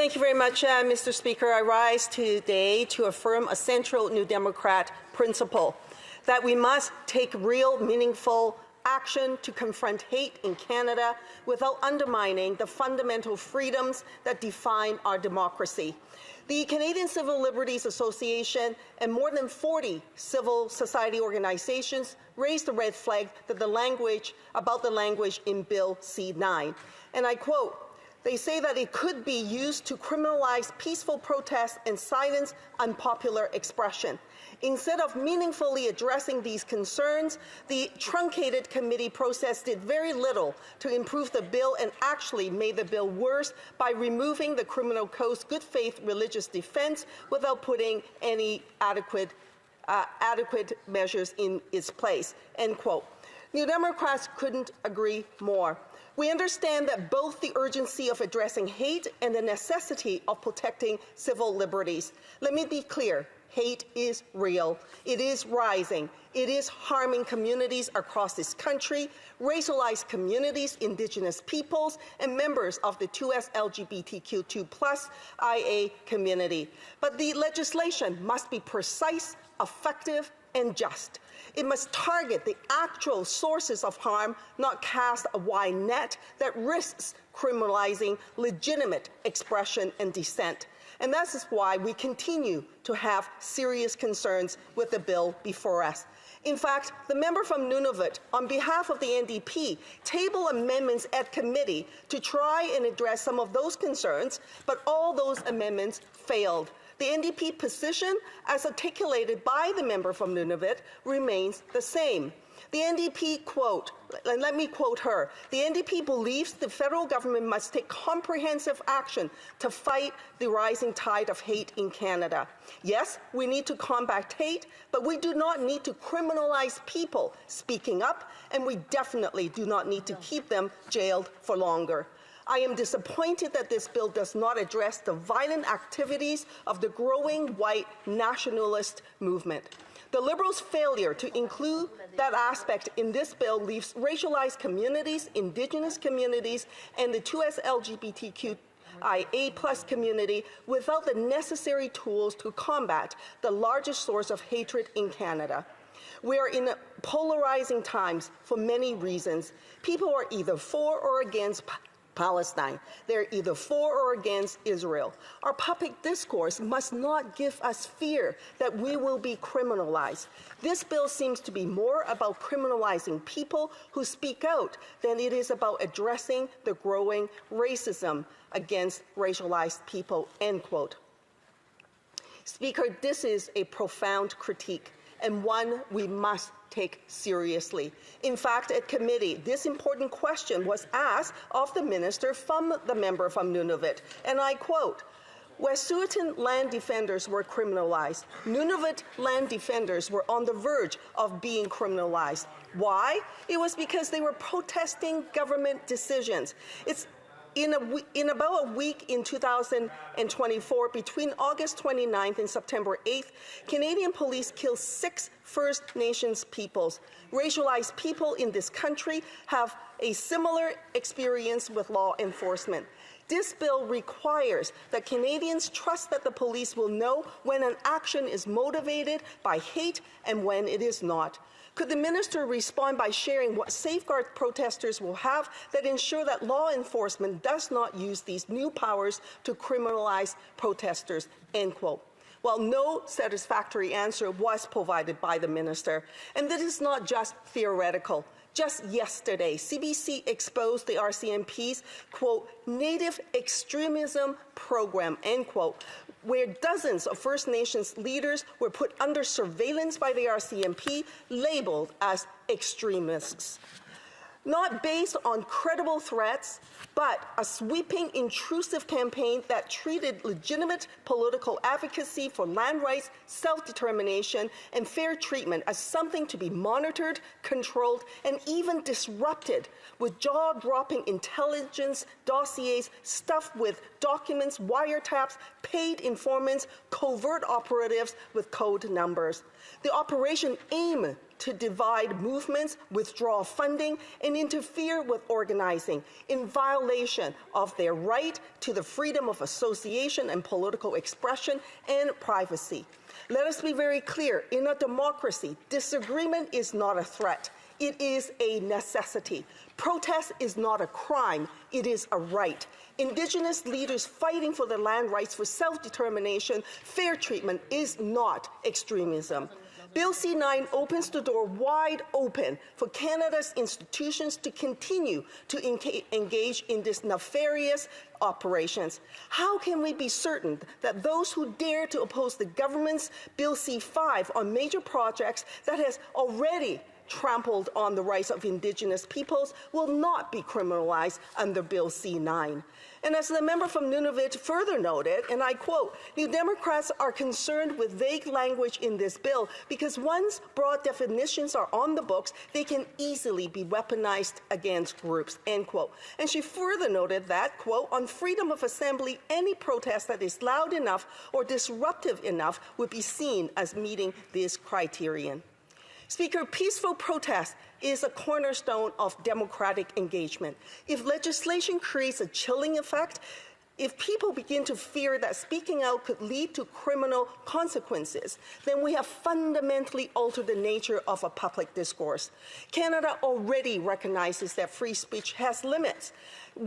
Thank you very much, Mr. Speaker. I rise today to affirm a central New Democrat principle that we must take real, meaningful action to confront hate in Canada without undermining the fundamental freedoms that define our democracy. The Canadian Civil Liberties Association and more than 40 civil society organizations raised the red flag that the language in Bill C-9. And I quote, they say that it could be used to criminalize peaceful protest and silence unpopular expression. Instead of meaningfully addressing these concerns, the truncated committee process did very little to improve the bill and actually made the bill worse by removing the Criminal Code's good faith religious defense without putting any adequate measures in its place, end quote. New Democrats couldn't agree more. We understand that both the urgency of addressing hate and the necessity of protecting civil liberties. Let me be clear. Hate is real. It is rising. It is harming communities across this country, racialized communities, Indigenous peoples, and members of the 2S LGBTQ2+ IA community. But the legislation must be precise, effective, and just. It must target the actual sources of harm, not cast a wide net that risks criminalizing legitimate expression and dissent. And that is why we continue to have serious concerns with the bill before us. In fact, the member from Nunavut, on behalf of the NDP, tabled amendments at committee to try and address some of those concerns, but all those amendments failed. The NDP position, as articulated by the member from Nunavut, remains the same. The NDP, quote, and let me quote her, the NDP believes the federal government must take comprehensive action to fight the rising tide of hate in Canada. Yes, we need to combat hate, but we do not need to criminalize people speaking up, and we definitely do not need to keep them jailed for longer. I am disappointed that this bill does not address the violent activities of the growing white nationalist movement. The Liberals' failure to include that aspect in this bill leaves racialized communities, Indigenous communities, and the 2S LGBTQIA+ community without the necessary tools to combat the largest source of hatred in Canada. We are in polarizing times for many reasons. People are either for or against Palestine. They're either for or against Israel. Our public discourse must not give us fear that we will be criminalized. This bill seems to be more about criminalizing people who speak out than it is about addressing the growing racism against racialized people, end quote. Speaker, this is a profound critique and one we must take seriously. In fact, at committee, this important question was asked of the minister from the member from Nunavut, and I quote, Wet'suwet'en land defenders were criminalized. Nunavut land defenders were on the verge of being criminalized. Why? It was because they were protesting government decisions. It's in about a week in 2024, between August 29th and September 8th, Canadian police killed 6 First Nations peoples. Racialized people in this country have a similar experience with law enforcement. This bill requires that Canadians trust that the police will know when an action is motivated by hate and when it is not. Could the minister respond by sharing what safeguards protesters will have that ensure that law enforcement does not use these new powers to criminalize protesters, end quote. Well, no satisfactory answer was provided by the minister, and this is not just theoretical. Just yesterday, CBC exposed the RCMP's, quote, native extremism program, end quote, where dozens of First Nations leaders were put under surveillance by the RCMP, labeled as extremists. Not based on credible threats, but a sweeping, intrusive campaign that treated legitimate political advocacy for land rights, self-determination, and fair treatment as something to be monitored, controlled, and even disrupted, with jaw-dropping intelligence dossiers stuffed with documents, wiretaps, paid informants, covert operatives with code numbers. The operation aimed to divide movements, withdraw funding, and interfere with organizing in violation of their right to the freedom of association and political expression and privacy. Let us be very clear, in a democracy, disagreement is not a threat. It is a necessity. Protest is not a crime, it is a right. Indigenous leaders fighting for their land rights for self-determination, fair treatment is not extremism. Bill C-9 opens the door wide open for Canada's institutions to continue to engage in these nefarious operations. How can we be certain that those who dare to oppose the government's Bill C-5 on major projects that has already trampled on the rights of Indigenous peoples will not be criminalized under Bill C-9? And as the member from Nunavut further noted, and I quote, New Democrats are concerned with vague language in this bill because once broad definitions are on the books, they can easily be weaponized against groups, end quote. And she further noted that, quote, on freedom of assembly, any protest that is loud enough or disruptive enough would be seen as meeting this criterion. Speaker, peaceful protest is a cornerstone of democratic engagement. If legislation creates a chilling effect, if people begin to fear that speaking out could lead to criminal consequences, then we have fundamentally altered the nature of a public discourse. Canada already recognizes that free speech has limits.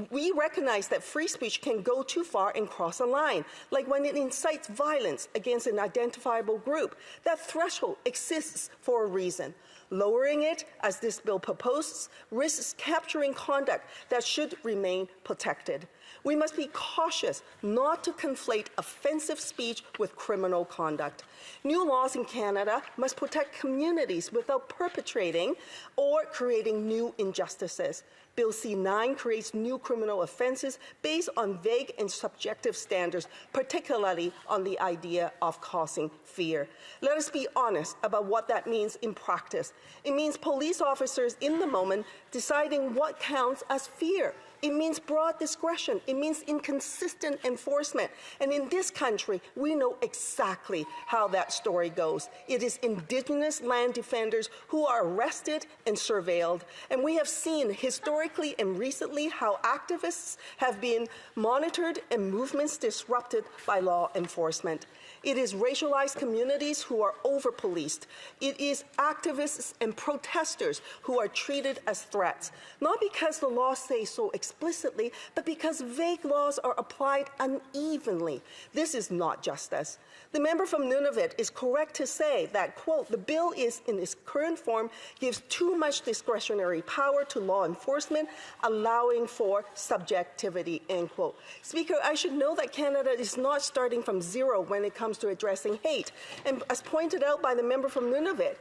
We recognize that free speech can go too far and cross a line, like when it incites violence against an identifiable group. That threshold exists for a reason. Lowering it, as this bill proposes, risks capturing conduct that should remain protected. We must be cautious not to conflate offensive speech with criminal conduct. New laws in Canada must protect communities without perpetrating or creating new injustices. Bill C-9 creates new criminal offenses based on vague and subjective standards, particularly on the idea of causing fear. Let us be honest about what that means in practice. It means police officers in the moment deciding what counts as fear. It means broad discretion. It means inconsistent enforcement. And in this country, we know exactly how that story goes. It is Indigenous land defenders who are arrested and surveilled. And we have seen historically and recently how activists have been monitored and movements disrupted by law enforcement. It is racialized communities who are over-policed. It is activists and protesters who are treated as threats, not because the laws say so explicitly, but because vague laws are applied unevenly. This is not justice. The member from Nunavut is correct to say that, quote, the bill is, in its current form, gives too much discretionary power to law enforcement, allowing for subjectivity, end quote. Speaker, I should know that Canada is not starting from zero when it comes to addressing hate. And as pointed out by the member from Nunavut,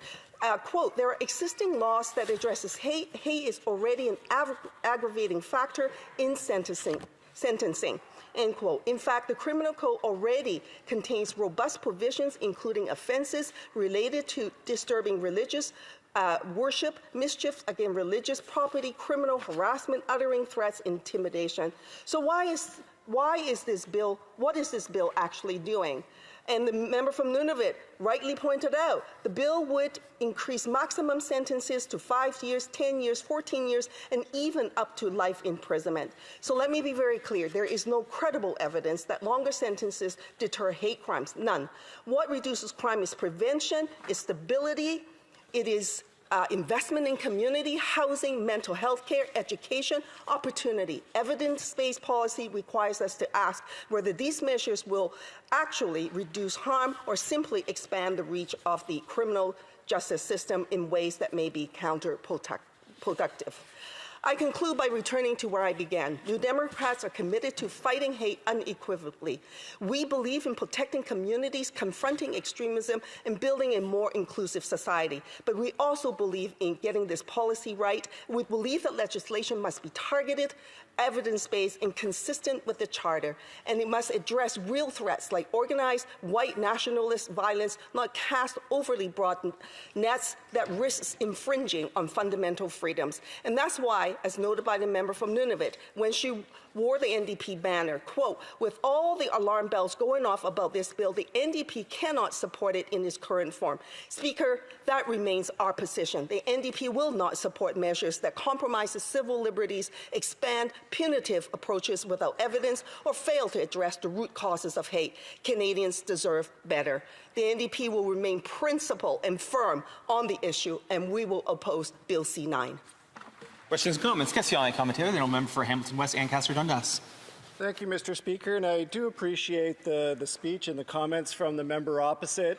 quote, there are existing laws that addresses hate. Hate is already an aggravating factor in sentencing. End quote. In fact, the criminal code already contains robust provisions, including offenses related to disturbing religious worship, mischief against religious property, criminal harassment, uttering threats, intimidation. So what is this bill actually doing? And the member from Nunavut rightly pointed out, the bill would increase maximum sentences to 5 years, 10 years, 14 years, and even up to life imprisonment. So let me be very clear, there is no credible evidence that longer sentences deter hate crimes, none. What reduces crime is prevention, is stability, it is investment in community, housing, mental health care, education, opportunity. Evidence-based policy requires us to ask whether these measures will actually reduce harm or simply expand the reach of the criminal justice system in ways that may be counterproductive. I conclude by returning to where I began. New Democrats are committed to fighting hate unequivocally. We believe in protecting communities, confronting extremism, and building a more inclusive society. But we also believe in getting this policy right. We believe that legislation must be targeted, evidence-based, and consistent with the Charter. And it must address real threats like organized white nationalist violence, not cast overly broad nets that risks infringing on fundamental freedoms. And that's why why, as noted by the member from Nunavut, when she wore the NDP banner, quote, with all the alarm bells going off about this bill, the NDP cannot support it in its current form. Speaker, that remains our position. The NDP will not support measures that compromise the civil liberties, expand punitive approaches without evidence, or fail to address the root causes of hate. Canadians deserve better. The NDP will remain principled and firm on the issue, and we will oppose Bill C-9. Questions and comments. Question and commentaire. The member for Hamilton West, Ancaster Dundas. Thank you, Mr. Speaker, and I do appreciate the speech and the comments from the member opposite.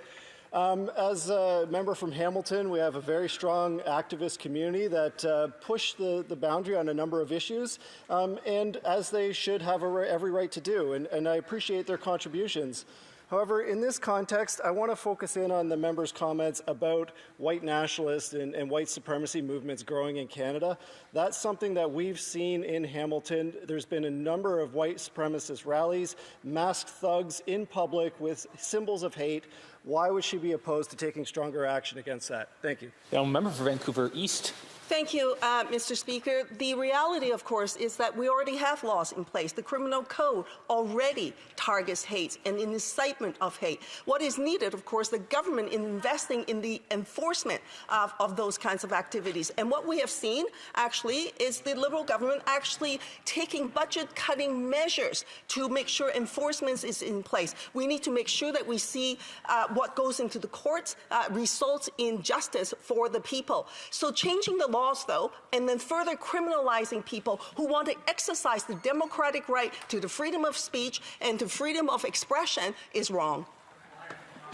As a member from Hamilton, we have a very strong activist community that push the boundary on a number of issues, and as they should have every right to do, and I appreciate their contributions. However, in this context, I want to focus in on the member's comments about white nationalist and white supremacy movements growing in Canada. That's something that we've seen in Hamilton. There's been a number of white supremacist rallies, masked thugs in public with symbols of hate. Why would she be opposed to taking stronger action against that? Thank you. The member for Vancouver East. Thank you, Mr. Speaker. The reality, of course, is that we already have laws in place. The Criminal Code already targets hate and incitement of hate. What is needed, of course, the government investing in the enforcement of those kinds of activities. And what we have seen, actually, is the Liberal government actually taking budget-cutting measures to make sure enforcement is in place. We need to make sure that we see what goes into the courts results in justice for the people. So changing the laws, though, and then further criminalizing people who want to exercise the democratic right to the freedom of speech and to freedom of expression is wrong.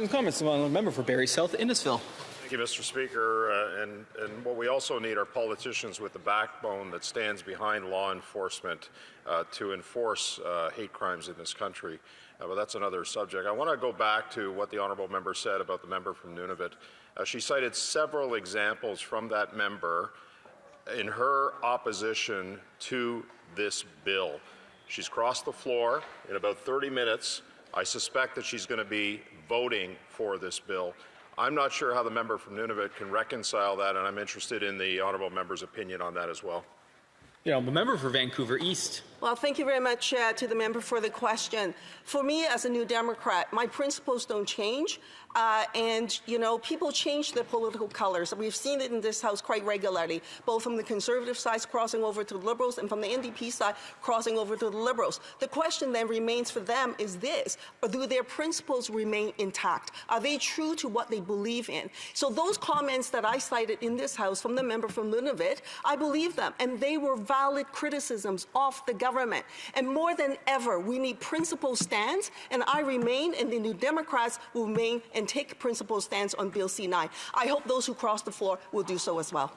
Comments on the member for Barrie South, Innisfil. Thank you, Mr. Speaker. And what we also need are politicians with the backbone that stands behind law enforcement to enforce hate crimes in this country. But that's another subject. I want to go back to what the honourable member said about the member from Nunavut. She cited several examples from that member in her opposition to this bill. She's crossed the floor in about 30 minutes. I suspect that she's going to be voting for this bill. I'm not sure how the member from Nunavut can reconcile that, and I'm interested in the honourable member's opinion on that as well. The member for Vancouver East. Well, thank you very much to the member for the question. For me, as a New Democrat, my principles don't change. And, people change their political colors. We've seen it in this House quite regularly, both from the Conservative side crossing over to the Liberals and from the NDP side crossing over to the Liberals. The question then remains for them is this, or do their principles remain intact? Are they true to what they believe in? So those comments that I cited in this House from the member from Nunavut, I believe them, and they were valid criticisms of the government. And more than ever, we need principled stands, and I remain, and the New Democrats will remain and take principled stance on Bill C-9. I hope those who cross the floor will do so as well.